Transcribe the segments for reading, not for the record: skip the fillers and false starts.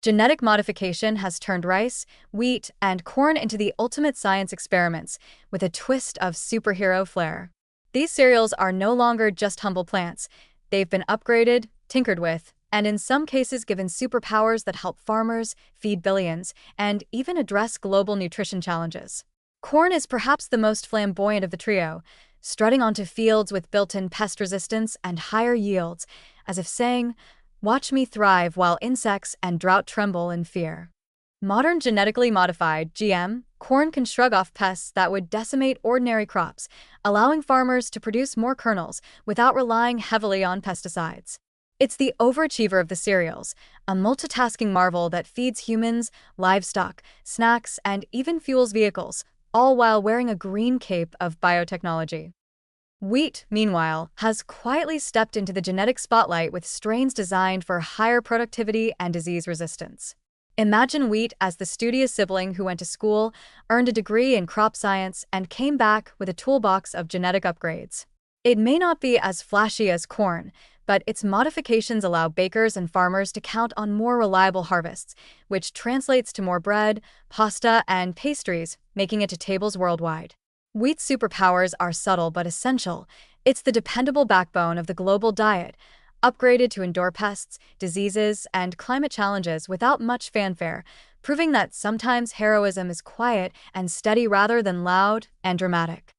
Genetic modification has turned rice, wheat, and corn into the ultimate science experiments, with a twist of superhero flair. These cereals are no longer just humble plants. They've been upgraded, tinkered with, and in some cases given superpowers that help farmers, feed billions, and even address global nutrition challenges. Corn is perhaps the most flamboyant of the trio, strutting onto fields with built-in pest resistance and higher yields, as if saying, "Watch me thrive while insects and drought tremble in fear." Modern genetically modified (GM) corn can shrug off pests that would decimate ordinary crops, allowing farmers to produce more kernels without relying heavily on pesticides. It's the overachiever of the cereals, a multitasking marvel that feeds humans, livestock, snacks, and even fuels vehicles, all while wearing a green cape of biotechnology. Wheat, meanwhile, has quietly stepped into the genetic spotlight with strains designed for higher productivity and disease resistance. Imagine wheat as the studious sibling who went to school, earned a degree in crop science, and came back with a toolbox of genetic upgrades. It may not be as flashy as corn, but its modifications allow bakers and farmers to count on more reliable harvests, which translates to more bread, pasta, and pastries, making it to tables worldwide. Wheat's superpowers are subtle but essential. It's the dependable backbone of the global diet, upgraded to endure pests, diseases, and climate challenges without much fanfare, proving that sometimes heroism is quiet and steady rather than loud and dramatic.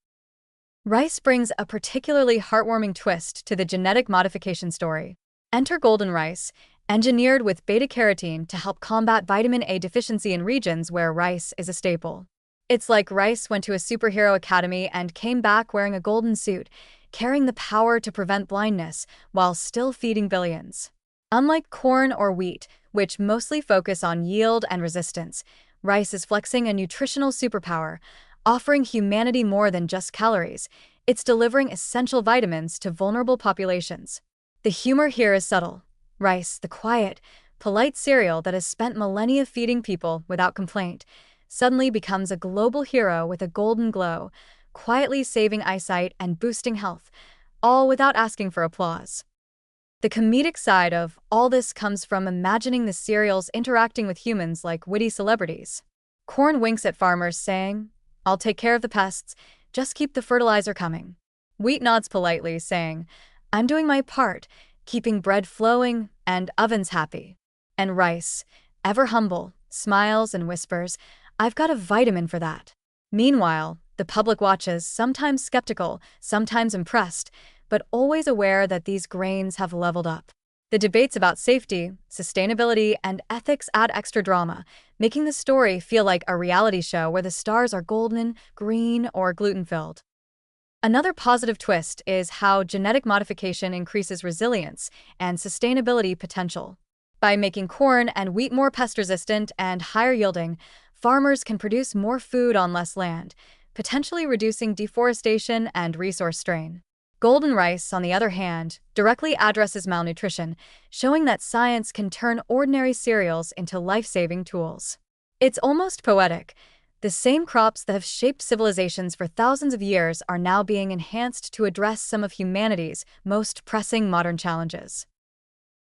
Rice brings a particularly heartwarming twist to the genetic modification story. Enter golden rice, engineered with beta-carotene to help combat vitamin A deficiency in regions where rice is a staple. It's like rice went to a superhero academy and came back wearing a golden suit, carrying the power to prevent blindness while still feeding billions. Unlike corn or wheat, which mostly focus on yield and resistance, rice is flexing a nutritional superpower, offering humanity more than just calories. It's delivering essential vitamins to vulnerable populations. The humor here is subtle. Rice, the quiet, polite cereal that has spent millennia feeding people without complaint, suddenly becomes a global hero with a golden glow, quietly saving eyesight and boosting health, all without asking for applause. The comedic side of all this comes from imagining the cereals interacting with humans like witty celebrities. Corn winks at farmers saying, "I'll take care of the pests, just keep the fertilizer coming." Wheat nods politely saying, "I'm doing my part, keeping bread flowing and ovens happy." And rice, ever humble, smiles and whispers, "I've got a vitamin for that." Meanwhile, the public watches, sometimes skeptical, sometimes impressed, but always aware that these grains have leveled up. The debates about safety, sustainability, and ethics add extra drama, making the story feel like a reality show where the stars are golden, green, or gluten-filled. Another positive twist is how genetic modification increases resilience and sustainability potential. By making corn and wheat more pest-resistant and higher-yielding, farmers can produce more food on less land, potentially reducing deforestation and resource strain. Golden rice, on the other hand, directly addresses malnutrition, showing that science can turn ordinary cereals into life-saving tools. It's almost poetic. The same crops that have shaped civilizations for thousands of years are now being enhanced to address some of humanity's most pressing modern challenges.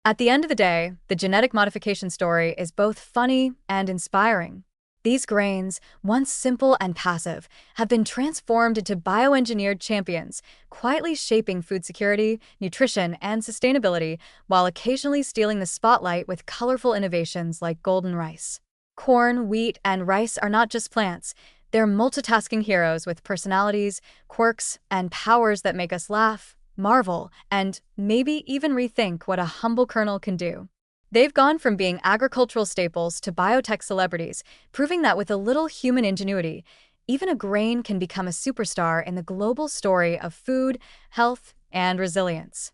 At the end of the day, the genetic modification story is both funny and inspiring. These grains, once simple and passive, have been transformed into bioengineered champions, quietly shaping food security, nutrition, and sustainability, while occasionally stealing the spotlight with colorful innovations like golden rice. Corn, wheat, and rice are not just plants. They're multitasking heroes with personalities, quirks, and powers that make us laugh, marvel, and maybe even rethink what a humble kernel can do. They've gone from being agricultural staples to biotech celebrities, proving that with a little human ingenuity, even a grain can become a superstar in the global story of food, health, and resilience.